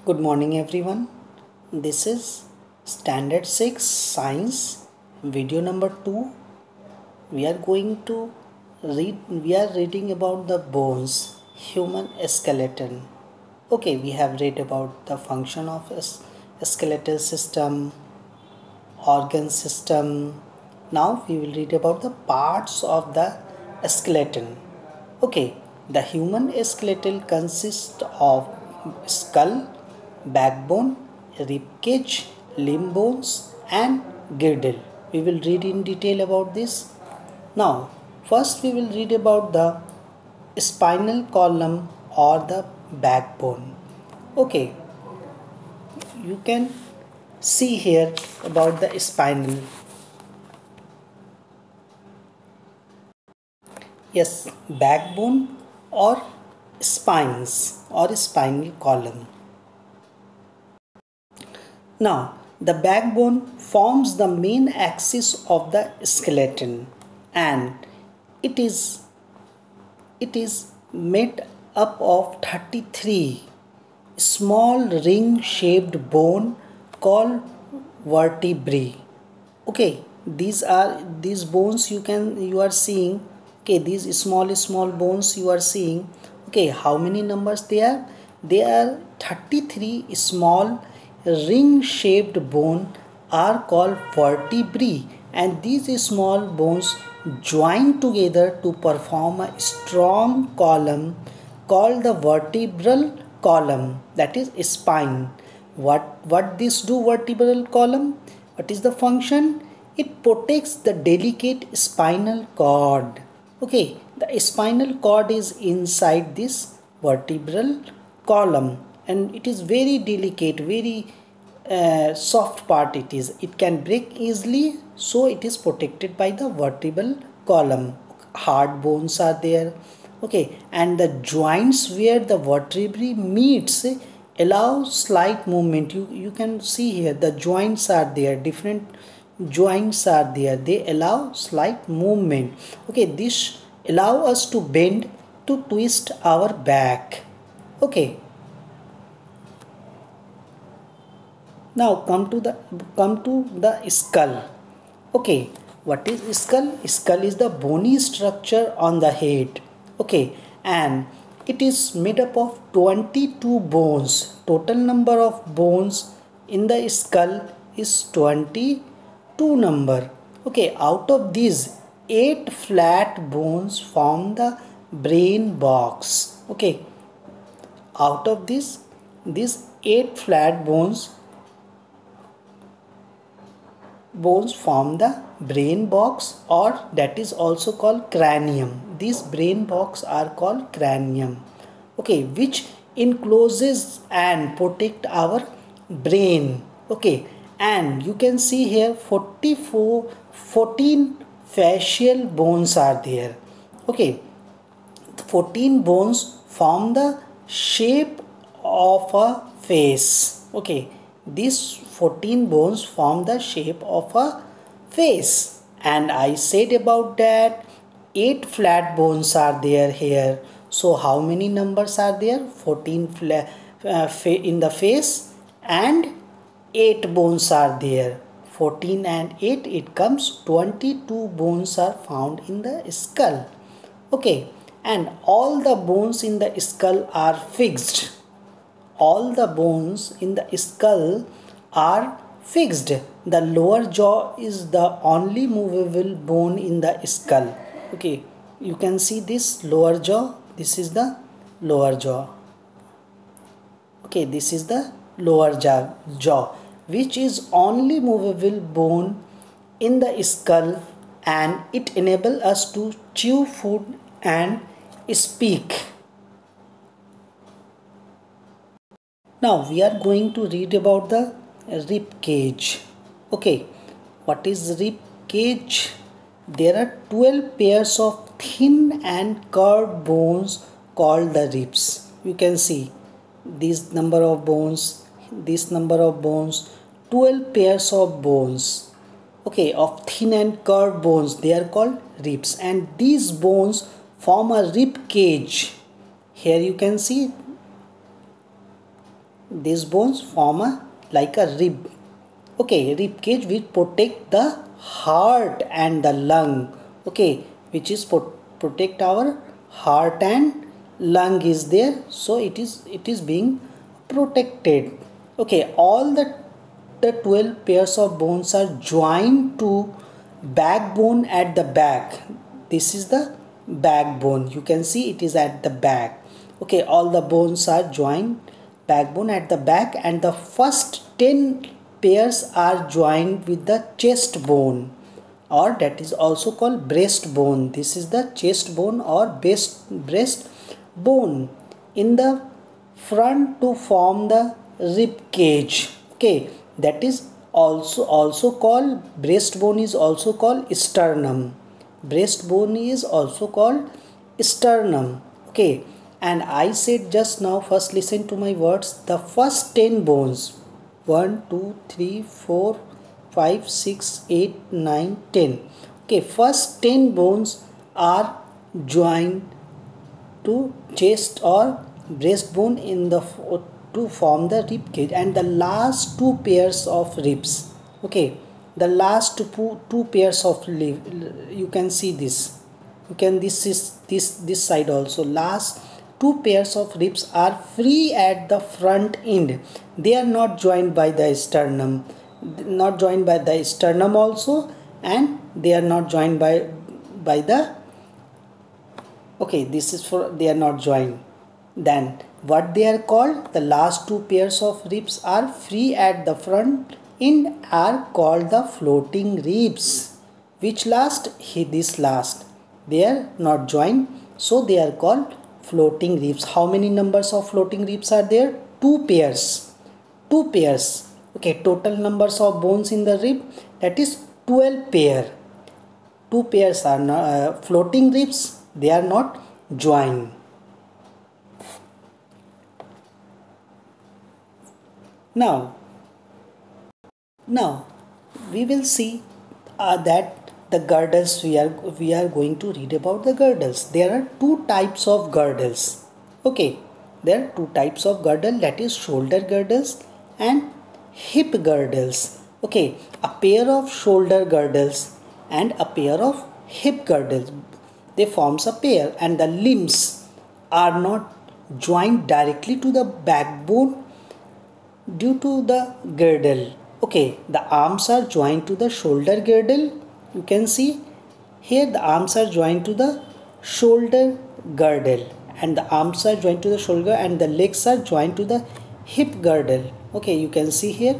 Good morning everyone. This is Standard 6 Science video number 2. We are reading about the bones, human skeleton. Okay, we have read about the function of skeletal system, organ system. Now we will read about the parts of the skeleton. Okay, the human skeleton consists of skull, backbone, ribcage, limb bones and girdle. We will read in detail about this. Now, first we will read about the spinal column or the backbone. Okay, you can see here about the spinal. Yes, backbone or spines or spinal column. Now, the backbone forms the main axis of the skeleton and it is made up of 33 small ring shaped bone called vertebrae. Okay, these bones you are seeing. Okay, these small bones you are seeing. Okay, how many numbers they are? They are 33 small ring shaped bone are called vertebrae, and these small bones join together to perform a strong column called the vertebral column, that is spine. What this do vertebral column? What is the function? It protects the delicate spinal cord. Okay, the spinal cord is inside this vertebral column and it is very delicate, very soft part it is. It can break easily, so it is protected by the vertebral column. Hard bones are there. Okay, and the joints where the vertebrae meets allow slight movement. You can see here the joints are there, different joints are there, they allow slight movement. Okay, this allow us to bend, to twist our back. Okay, now come to the skull. Okay, what is skull? Skull is the bony structure on the head. Okay, and it is made up of 22 bones. Total number of bones in the skull is 22 number. Okay, out of these 8 flat bones form the brain box. Okay, out of these 8 flat bones form the brain box, or that is also called cranium. These brain box are called cranium. Okay, which encloses and protect our brain. Okay, and you can see here 14 facial bones are there. Okay, 14 bones form the shape of a face. Okay, these 14 bones form the shape of a face, and I said about that 8 flat bones are there here. So how many numbers are there? 14 flat in the face and 8 bones are there. 14 and 8, it comes 22 bones are found in the skull. Okay, and all the bones in the skull are fixed. All the bones in the skull are fixed. The lower jaw is the only movable bone in the skull. Okay, you can see this lower jaw. This is the lower jaw. Okay, this is the lower jaw, which is only movable bone in the skull, and it enables us to chew food and speak. Now we are going to read about the rib cage. Okay, what is rib cage? There are 12 pairs of thin and curved bones called the ribs. You can see this number of bones, 12 pairs of bones. Okay, of thin and curved bones, they are called ribs, and these bones form a rib cage. Here you can see these bones form a like a rib. Okay, rib cage which protect the heart and the lung. Okay, which is protect our heart and lung is there, so it is being protected. Okay, all the 12 pairs of bones are joined to backbone at the back. This is the backbone, you can see it is at the back. Okay, all the bones are joined backbone at the back, and the first 10 pairs are joined with the chest bone, or that is also called breast bone. This is the chest bone or breast bone in the front to form the rib cage. Okay, that is also called breastbone, is also called sternum. Breastbone is also called sternum. Okay, and I said just now, first listen to my words, the first 10 bones, 1 2 3 4 5 6 8 9 10. Okay, first 10 bones are joined to chest or breastbone in the to form the rib cage, and the last two pairs of ribs. Okay, the last two pairs of rib, you can see this. You can this side also. Last two pairs of ribs are free at the front end. They are not joined by the sternum, not joined by the sternum also, and they are not joined by the, okay, this is for, they are not joined. Then what they are called, the last two pairs of ribs are free at the front end, are called the floating ribs. Which last? This last, they are not joined, so they are called floating ribs. How many numbers of floating ribs are there? Two pairs. Two pairs. Okay, total numbers of bones in the rib, that is 12 pair. Two pairs are not, floating ribs, they are not joined. Now we will see that the girdles, we are going to read about the girdles. There are two types of girdles. Okay, there are two types of girdle, that is shoulder girdles and hip girdles. Okay, a pair of shoulder girdles and a pair of hip girdles, they forms a pair, and the limbs are not joined directly to the backbone due to the girdle. Okay, the arms are joined to the shoulder girdle. You can see here the arms are joined to the shoulder girdle, and the arms are joined to the shoulder, and the legs are joined to the hip girdle. Okay, you can see here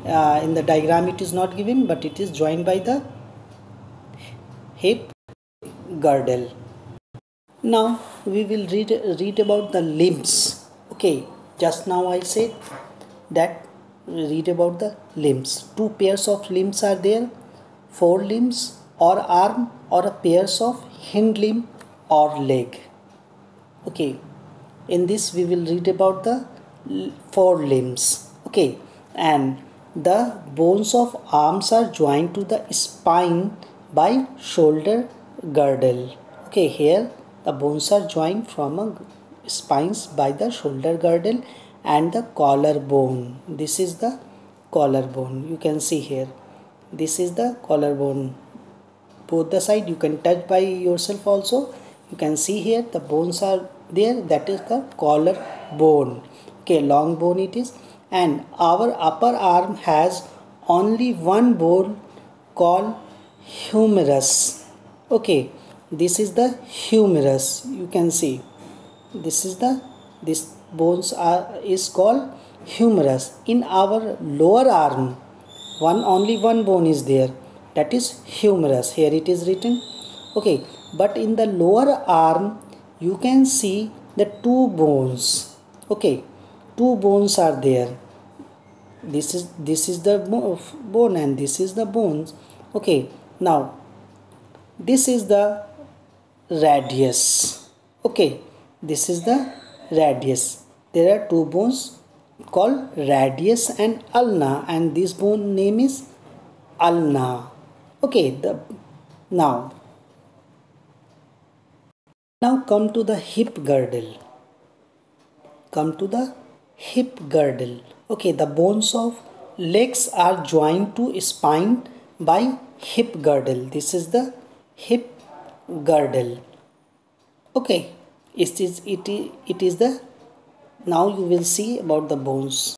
in the diagram it is not given, but it is joined by the hip girdle. Now we will read about the limbs. Okay, just now I said that read about the limbs. Two pairs of limbs are there, forelimbs or arm, or a pairs of hind limb or leg. Okay, in this we will read about the forelimbs. Okay, and the bones of arms are joined to the spine by shoulder girdle. Okay, here the bones are joined from a spines by the shoulder girdle and the collarbone. This is the collarbone, you can see here. This is the collarbone. Both the side you can touch by yourself also. You can see here the bones are there, that is the collarbone. Okay, long bone it is, and our upper arm has only one bone called humerus. Okay, this is the humerus, you can see. This bones is called humerus. In our lower arm, only one bone is there, that is humerus. Here it is written. Okay, but in the lower arm you can see the two bones. Okay, two bones are there. This is the bone, and this is the bones. Okay, now this is the radius. Okay, this is the radius. There are two bones called radius and ulna, and this bone name is ulna. Okay, now come to the hip girdle. Come to the hip girdle. Okay, the bones of legs are joined to spine by hip girdle. This is the hip girdle. Okay, it is the now you will see about the bones.